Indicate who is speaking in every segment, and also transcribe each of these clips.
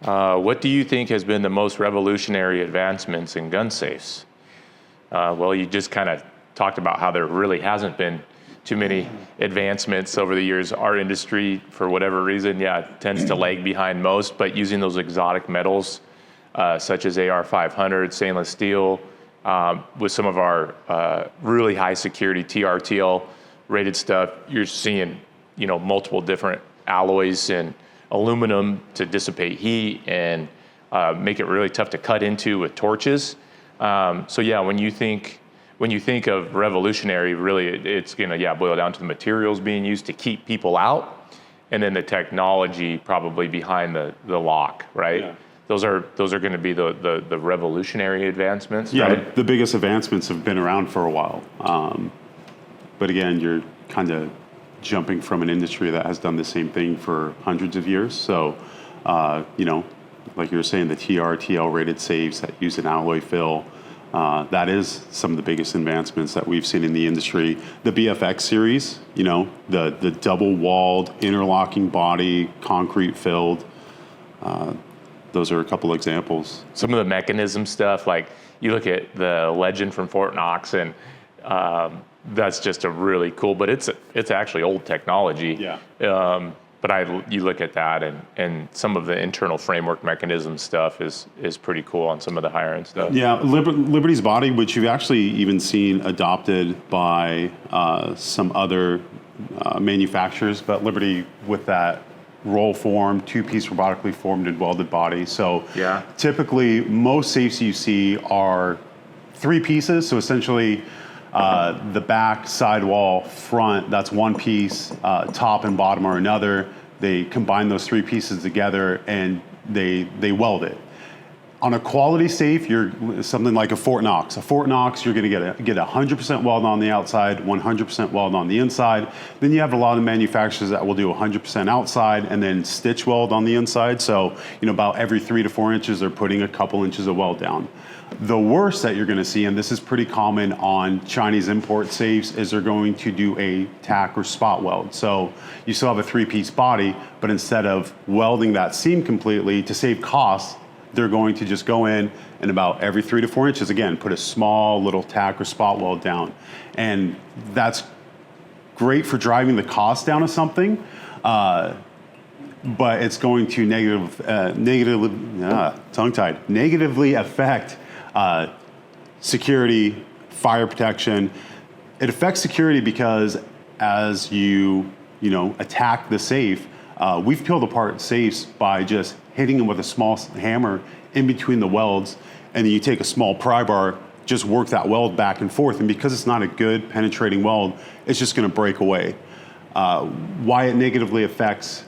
Speaker 1: What do you think has been the most revolutionary advancements in gun safes? Well, you just kind of talked about how there really hasn't been too many advancements over the years. Our industry, for whatever reason, tends to lag behind most, but using those exotic metals, such as AR-500, stainless steel, with some of our really high security TRTL rated stuff, you're seeing, multiple different alloys and aluminum to dissipate heat and make it really tough to cut into with torches. When you think of revolutionary, really it's gonna boil down to the materials being used to keep people out, and then the technology probably behind the lock, right? Yeah. Those are going to be the revolutionary advancements.
Speaker 2: Yeah,
Speaker 1: right?
Speaker 2: the biggest advancements have been around for a while. But again, you're kind of jumping from an industry that has done the same thing for hundreds of years. So, like you were saying, the TRTL rated safes that use an alloy fill, that is some of the biggest advancements that we've seen in the industry. The BFX series, the double walled, interlocking body, concrete filled, those are a couple examples.
Speaker 1: Some of the mechanism stuff, like you look at the Legend from Fort Knox, and that's just a really cool, but it's actually old technology.
Speaker 2: Yeah.
Speaker 1: But you look at that, and some of the internal framework mechanism stuff is pretty cool on some of the higher end stuff.
Speaker 2: Yeah, Liberty's body, which you've actually even seen adopted by some other manufacturers, but Liberty with that roll form, two-piece robotically formed and welded body. So
Speaker 1: yeah.
Speaker 2: Typically, most safes you see are three pieces. So essentially, the back, sidewall, front, that's one piece, top and bottom are another. They combine those three pieces together and they weld it. On a quality safe, you're something like a Fort Knox. A Fort Knox, you're going to get 100% weld on the outside, 100% weld on the inside. Then you have a lot of manufacturers that will do 100% outside and then stitch weld on the inside. So, about every 3 to 4 inches, they're putting a couple inches of weld down. The worst that you're going to see, and this is pretty common on Chinese import safes, is they're going to do a tack or spot weld. So you still have a three-piece body, but instead of welding that seam completely to save costs, they're going to just go in and about every 3 to 4 inches, again, put a small little tack or spot weld down. And that's great for driving the cost down of something, but it's going to negatively affect security, fire protection. It affects security because as you attack the safe, we've peeled apart safes by just hitting them with a small hammer in between the welds, and then you take a small pry bar, just work that weld back and forth, and because it's not a good penetrating weld, it's just going to break away. Why it negatively affects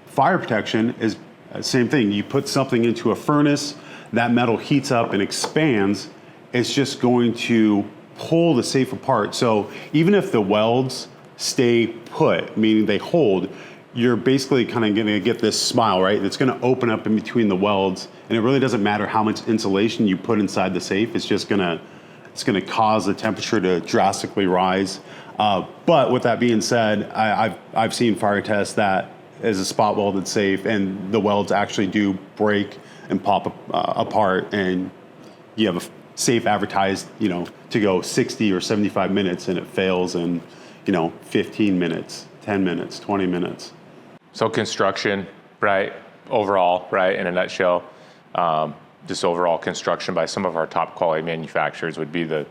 Speaker 2: fire protection is the same thing. You put something into a furnace, that metal heats up and expands, it's just going to pull the safe apart. So even if the welds stay put, meaning they hold, you're basically kind of going to get this smile, right? It's going to open up in between the welds, and it really doesn't matter how much insulation you put inside the safe. It's just going to cause the temperature to drastically rise. But with that being said, I've seen fire tests that is a spot welded safe, and the welds actually do break and pop apart, and you have a safe advertised, to go 60 or 75 minutes, and it fails in, 15 minutes, 10 minutes, 20 minutes.
Speaker 1: So construction, right, overall, right, in a nutshell, just overall construction by some of our top quality manufacturers would be the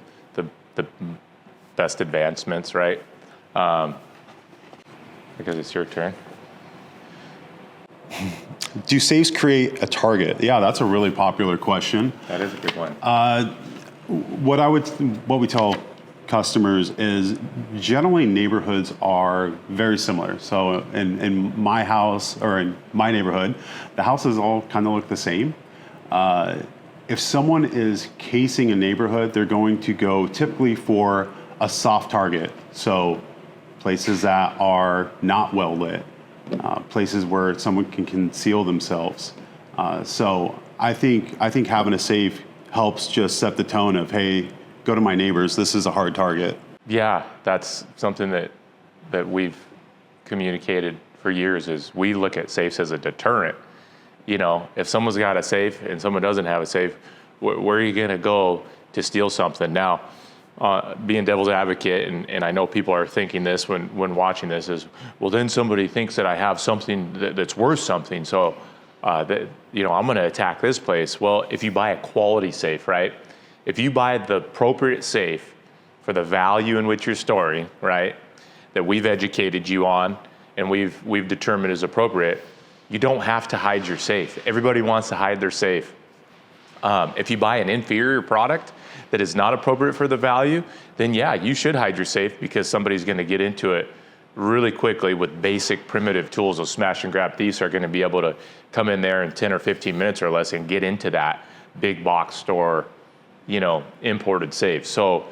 Speaker 1: best advancements, right? Because it's your turn.
Speaker 2: Do safes create a target? Yeah, that's a really popular question.
Speaker 1: That is a good one.
Speaker 2: What we tell customers is generally neighborhoods are very similar. So in my house or in my neighborhood, the houses all kind of look the same. If someone is casing a neighborhood, they're going to go typically for a soft target. So places that are not well lit, places where someone can conceal themselves. So I think having a safe helps just set the tone of, hey, go to my neighbors, this is a hard target.
Speaker 1: Yeah, that's something that we've communicated for years, is we look at safes as a deterrent. if someone's got a safe and someone doesn't have a safe, where are you going to go to steal something? Now, being devil's advocate, and I know people are thinking this when watching this is, well, then somebody thinks that I have something that's worth something, so I'm going to attack this place. Well, if you buy a quality safe, right? If you buy the appropriate safe for the value in which you're storing, right, that we've educated you on and we've determined is appropriate, you don't have to hide your safe. Everybody wants to hide their safe. If you buy an inferior product that is not appropriate for the value, then yeah, you should hide your safe because somebody's going to get into it really quickly with basic primitive tools. Those smash and grab thieves are going to be able to come in there in 10 or 15 minutes or less and get into that big box store, imported safe. So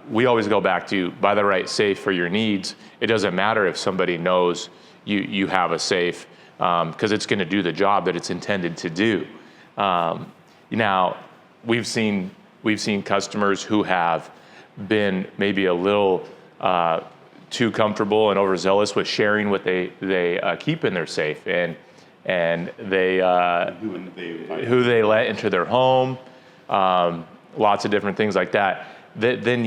Speaker 1: we always go back to buy the right safe for your needs. It doesn't matter if somebody knows you have a safe because it's going to do the job that it's intended to do. Now, we've seen customers who have been maybe a little too comfortable and overzealous with sharing what they keep in their safe, and they who they let into their home, lots of different things like that. Then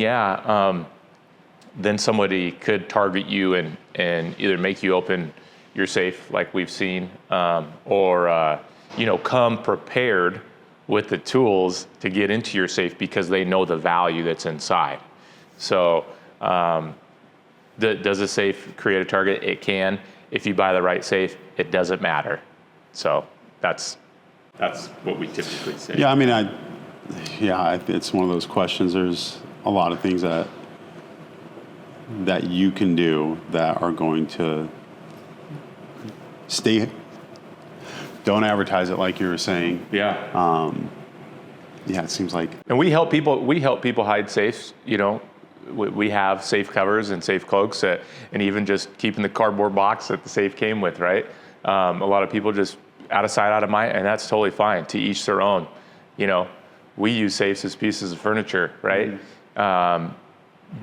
Speaker 1: somebody could target you and either make you open your safe like we've seen, or come prepared with the tools to get into your safe because they know the value that's inside. So does a safe create a target? It can. If you buy the right safe, it doesn't matter. So that's what we typically say.
Speaker 2: Yeah, I mean, it's one of those questions. There's a lot of things that you can do that are going to stay. Don't advertise it like you were saying.
Speaker 1: Yeah.
Speaker 2: It seems like.
Speaker 1: And we help people hide safes. We have safe covers and safe cloaks, and even just keeping the cardboard box that the safe came with, right? A lot of people just out of sight, out of mind, and that's totally fine. To each their own. We use safes as pieces of furniture, right? Mm-hmm.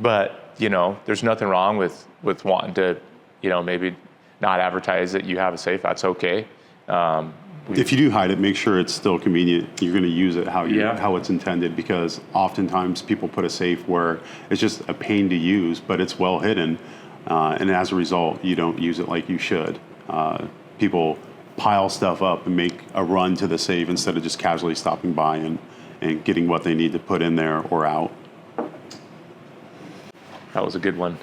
Speaker 1: But there's nothing wrong with wanting to, maybe not advertise that you have a safe. That's okay.
Speaker 2: If you do hide it, make sure it's still convenient. You're going to use it how it's intended, because oftentimes people put a safe where it's just a pain to use, but it's well hidden, and as a result, you don't use it like you should. People pile stuff up and make a run to the safe instead of just casually stopping by and getting what they need to put in there or out.
Speaker 1: That was a good one.